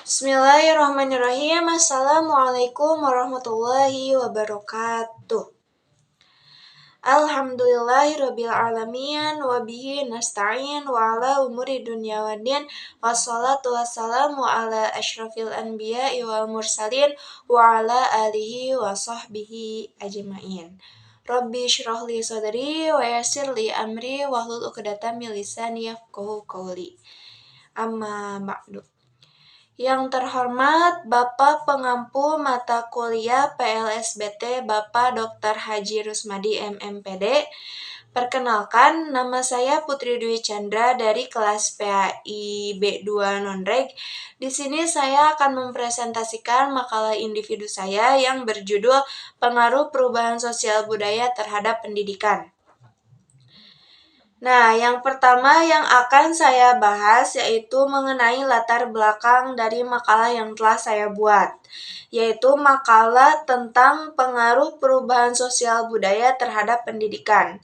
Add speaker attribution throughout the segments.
Speaker 1: Bismillahirrahmanirrahim. Assalamualaikum warahmatullahi wabarakatuh. Alhamdulillahirrabbilalamin. Wabihi nasta'in wa ala umuri dunya wa din. Wassalatu wassalamu ala ashrafil anbiya'i wal mursalin wa ala alihi wa sahbihi ajma'in. Rabbi syrahli sadri wa yassirli amri wahlul 'uqdatam min lisani yafqahu qawli. Amma ba'du. Yang terhormat Bapak Pengampu Mata Kuliah PLSBT Bapak Dr. Haji Rusmadi MMPD. Perkenalkan, nama saya Putri Dwi Chandra dari kelas PAI B2 Nonreg. Di sini saya akan mempresentasikan makalah individu saya yang berjudul Pengaruh Perubahan Sosial Budaya Terhadap Pendidikan. Nah, yang pertama yang akan saya bahas yaitu mengenai latar belakang dari makalah yang telah saya buat, yaitu makalah tentang pengaruh perubahan sosial budaya terhadap pendidikan.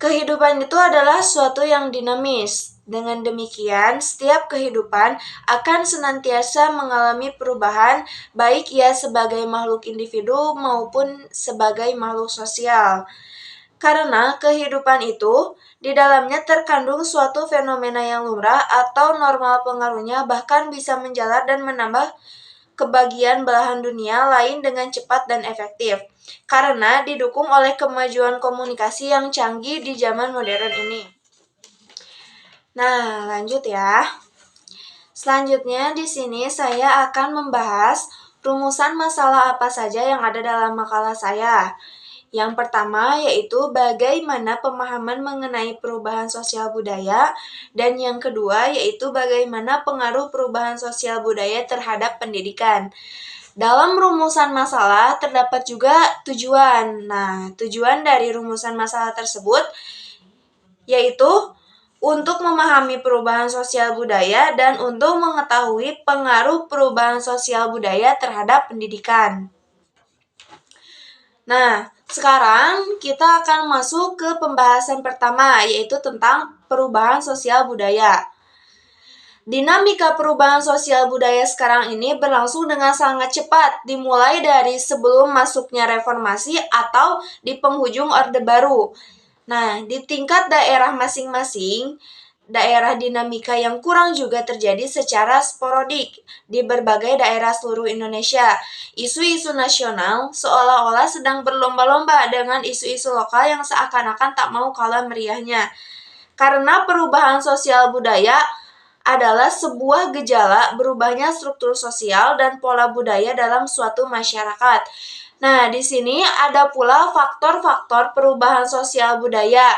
Speaker 1: Kehidupan itu adalah suatu yang dinamis. Dengan demikian, setiap kehidupan akan senantiasa mengalami perubahan, baik ia sebagai makhluk individu maupun sebagai makhluk sosial. Karena kehidupan itu, di dalamnya terkandung suatu fenomena yang lumrah atau normal pengaruhnya bahkan bisa menjalar dan menambah kebagian belahan dunia lain dengan cepat dan efektif. Karena didukung oleh kemajuan komunikasi yang canggih di zaman modern ini. Nah, lanjut ya. Selanjutnya di sini saya akan membahas rumusan masalah apa saja yang ada dalam makalah saya. Yang pertama yaitu bagaimana pemahaman mengenai perubahan sosial budaya, dan yang kedua yaitu bagaimana pengaruh perubahan sosial budaya terhadap pendidikan. Dalam rumusan masalah terdapat juga tujuan. Nah, tujuan dari rumusan masalah tersebut yaitu untuk memahami perubahan sosial budaya dan untuk mengetahui pengaruh perubahan sosial budaya terhadap pendidikan. Nah, sekarang kita akan masuk ke pembahasan pertama, yaitu tentang perubahan sosial budaya. Dinamika perubahan sosial budaya sekarang ini berlangsung dengan sangat cepat, dimulai dari sebelum masuknya reformasi atau di penghujung Orde Baru. Nah, di tingkat daerah masing-masing, daerah dinamika yang kurang juga terjadi secara sporadik di berbagai daerah seluruh Indonesia. Isu-isu nasional seolah-olah sedang berlomba-lomba dengan isu-isu lokal yang seakan-akan tak mau kalah meriahnya. Karena perubahan sosial budaya adalah sebuah gejala berubahnya struktur sosial dan pola budaya dalam suatu masyarakat. Nah, di sini ada pula faktor-faktor perubahan sosial budaya.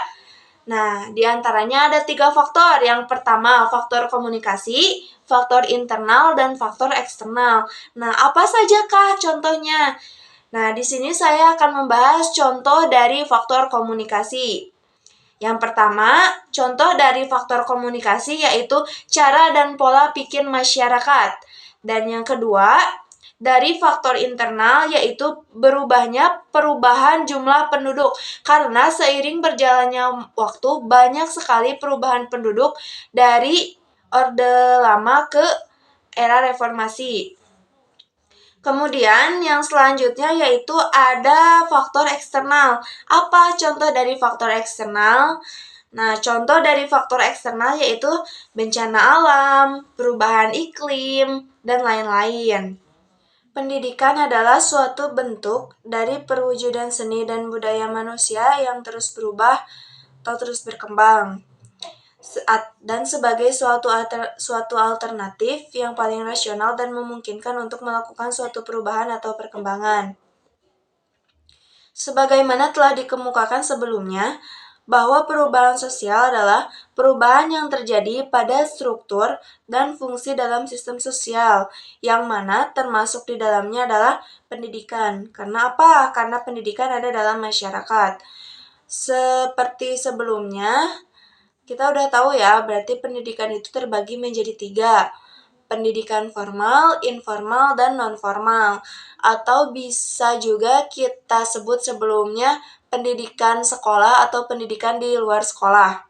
Speaker 1: Nah, di antaranya ada 3 faktor. Yang pertama, faktor komunikasi, faktor internal, dan faktor eksternal. Nah, apa sajakah contohnya? Nah, di sini saya akan membahas contoh dari faktor komunikasi. Yang pertama, contoh dari faktor komunikasi yaitu cara dan pola pikir masyarakat. Dan yang kedua, dari faktor internal yaitu berubahnya perubahan jumlah penduduk. Karena seiring berjalannya waktu banyak sekali perubahan penduduk dari Orde Lama ke era reformasi. Kemudian yang selanjutnya yaitu ada faktor eksternal. Apa contoh dari faktor eksternal? Nah, contoh dari faktor eksternal yaitu bencana alam, perubahan iklim, dan lain-lain. Pendidikan adalah suatu bentuk dari perwujudan seni dan budaya manusia yang terus berubah atau terus berkembang, dan sebagai suatu alternatif yang paling rasional dan memungkinkan untuk melakukan suatu perubahan atau perkembangan. Sebagaimana telah dikemukakan sebelumnya, bahwa perubahan sosial adalah perubahan yang terjadi pada struktur dan fungsi dalam sistem sosial, yang mana termasuk di dalamnya adalah pendidikan. Karena apa? Karena pendidikan ada dalam masyarakat. Seperti sebelumnya, kita udah tahu ya, berarti pendidikan itu terbagi menjadi 3. Pendidikan formal, informal, dan non-formal. Atau bisa juga kita sebut sebelumnya pendidikan sekolah atau pendidikan di luar sekolah.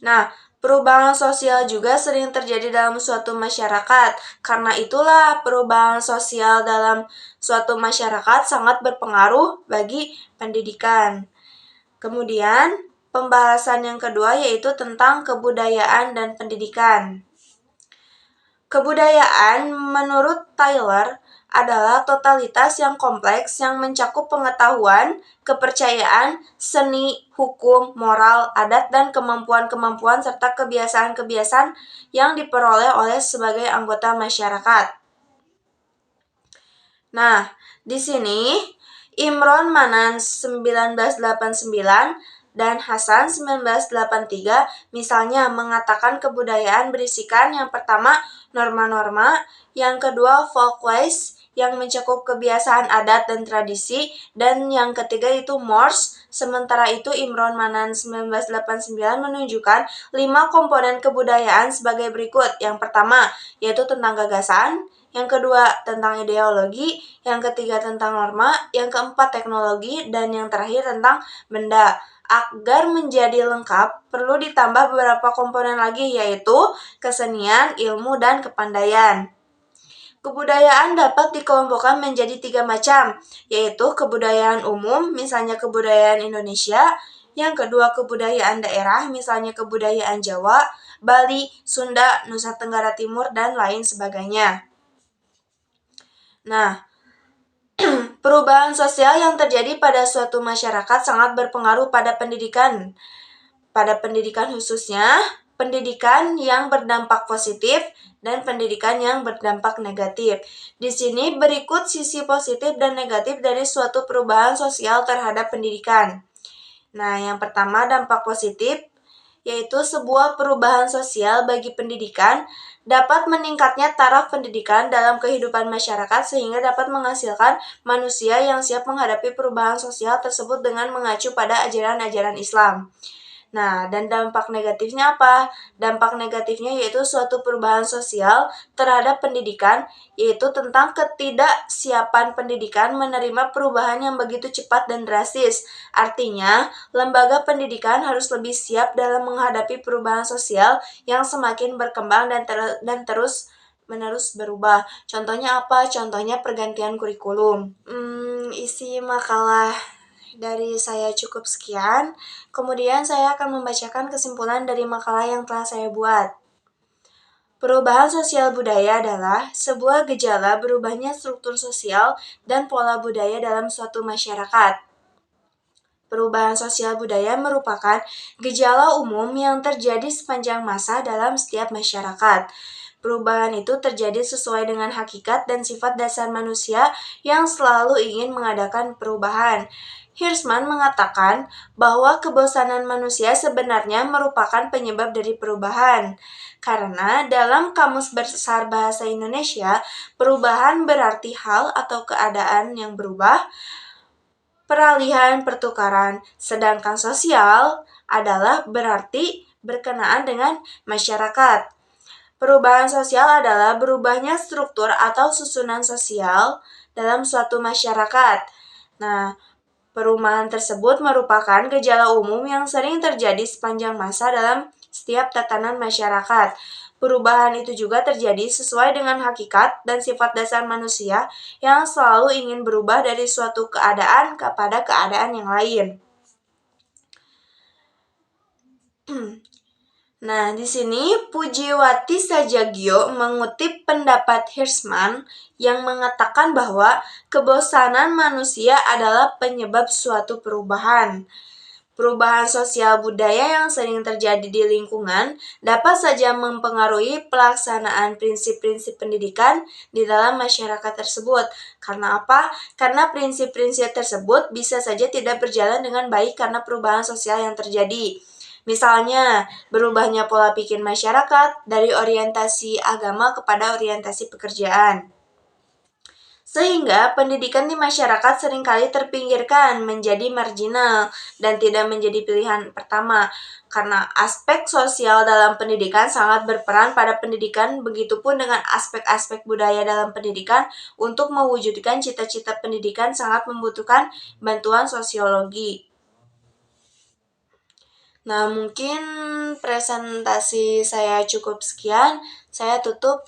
Speaker 1: Nah, Perubahan sosial juga sering terjadi dalam suatu masyarakat. Karena itulah perubahan sosial dalam suatu masyarakat sangat berpengaruh bagi pendidikan. Kemudian, pembahasan yang kedua yaitu tentang kebudayaan dan pendidikan. Kebudayaan menurut Taylor adalah totalitas yang kompleks yang mencakup pengetahuan, kepercayaan, seni, hukum, moral, adat, dan kemampuan-kemampuan serta kebiasaan-kebiasaan yang diperoleh oleh sebagai anggota masyarakat. Nah, di sini Imron Manan 1989 dan Hasan 1983 misalnya mengatakan kebudayaan berisikan yang pertama norma-norma, yang kedua folkways yang mencakup kebiasaan adat dan tradisi, dan yang ketiga itu mores. Sementara itu Imron Manan 1989 menunjukkan 5 komponen kebudayaan sebagai berikut. Yang pertama yaitu tentang gagasan, yang kedua tentang ideologi, yang ketiga tentang norma, yang keempat teknologi, dan yang terakhir tentang benda. Agar menjadi lengkap, perlu ditambah beberapa komponen lagi yaitu kesenian, ilmu, dan kepandaian. Kebudayaan dapat dikelompokkan menjadi 3 macam, yaitu kebudayaan umum, misalnya kebudayaan Indonesia, yang kedua kebudayaan daerah, misalnya kebudayaan Jawa, Bali, Sunda, Nusa Tenggara Timur, dan lain sebagainya. Nah, perubahan sosial yang terjadi pada suatu masyarakat sangat berpengaruh pada pendidikan. Pada pendidikan khususnya, pendidikan yang berdampak positif dan pendidikan yang berdampak negatif. Di sini berikut sisi positif dan negatif dari suatu perubahan sosial terhadap pendidikan. Nah, yang pertama dampak positif, yaitu sebuah perubahan sosial bagi pendidikan dapat meningkatnya taraf pendidikan dalam kehidupan masyarakat sehingga dapat menghasilkan manusia yang siap menghadapi perubahan sosial tersebut dengan mengacu pada ajaran-ajaran Islam. Nah, dan dampak negatifnya apa? Dampak negatifnya yaitu suatu perubahan sosial terhadap pendidikan, yaitu tentang ketidaksiapan pendidikan menerima perubahan yang begitu cepat dan drastis. Artinya, lembaga pendidikan harus lebih siap dalam menghadapi perubahan sosial yang semakin berkembang dan terus-menerus berubah. Contohnya apa? Contohnya pergantian kurikulum. Isi makalah dari saya cukup sekian. Kemudian saya akan membacakan kesimpulan dari makalah yang telah saya buat. Perubahan sosial budaya adalah sebuah gejala berubahnya struktur sosial dan pola budaya dalam suatu masyarakat. Perubahan sosial budaya merupakan gejala umum yang terjadi sepanjang masa dalam setiap masyarakat. Perubahan itu terjadi sesuai dengan hakikat dan sifat dasar manusia yang selalu ingin mengadakan perubahan. Hirschman mengatakan bahwa kebosanan manusia sebenarnya merupakan penyebab dari perubahan. Karena dalam Kamus Besar Bahasa Indonesia, perubahan berarti hal atau keadaan yang berubah, peralihan pertukaran, sedangkan sosial adalah berarti berkenaan dengan masyarakat. Perubahan sosial adalah berubahnya struktur atau susunan sosial dalam suatu masyarakat. Nah, perubahan tersebut merupakan gejala umum yang sering terjadi sepanjang masa dalam setiap tatanan masyarakat. Perubahan itu juga terjadi sesuai dengan hakikat dan sifat dasar manusia yang selalu ingin berubah dari suatu keadaan kepada keadaan yang lain. Nah, di sini Pujiwati Sajagyo mengutip pendapat Hirschman yang mengatakan bahwa kebosanan manusia adalah penyebab suatu perubahan. Perubahan sosial budaya yang sering terjadi di lingkungan dapat saja mempengaruhi pelaksanaan prinsip-prinsip pendidikan di dalam masyarakat tersebut. Karena apa? Karena prinsip-prinsip tersebut bisa saja tidak berjalan dengan baik karena perubahan sosial yang terjadi. Misalnya, berubahnya pola pikir masyarakat dari orientasi agama kepada orientasi pekerjaan. Sehingga pendidikan di masyarakat seringkali terpinggirkan menjadi marginal dan tidak menjadi pilihan pertama. Karena aspek sosial dalam pendidikan sangat berperan pada pendidikan, begitupun dengan aspek-aspek budaya dalam pendidikan. Untuk mewujudkan cita-cita pendidikan sangat membutuhkan bantuan sosiologi. Nah, mungkin presentasi saya cukup sekian. Saya tutup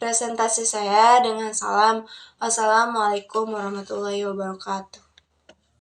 Speaker 1: presentasi saya dengan salam. Wassalamualaikum warahmatullahi wabarakatuh.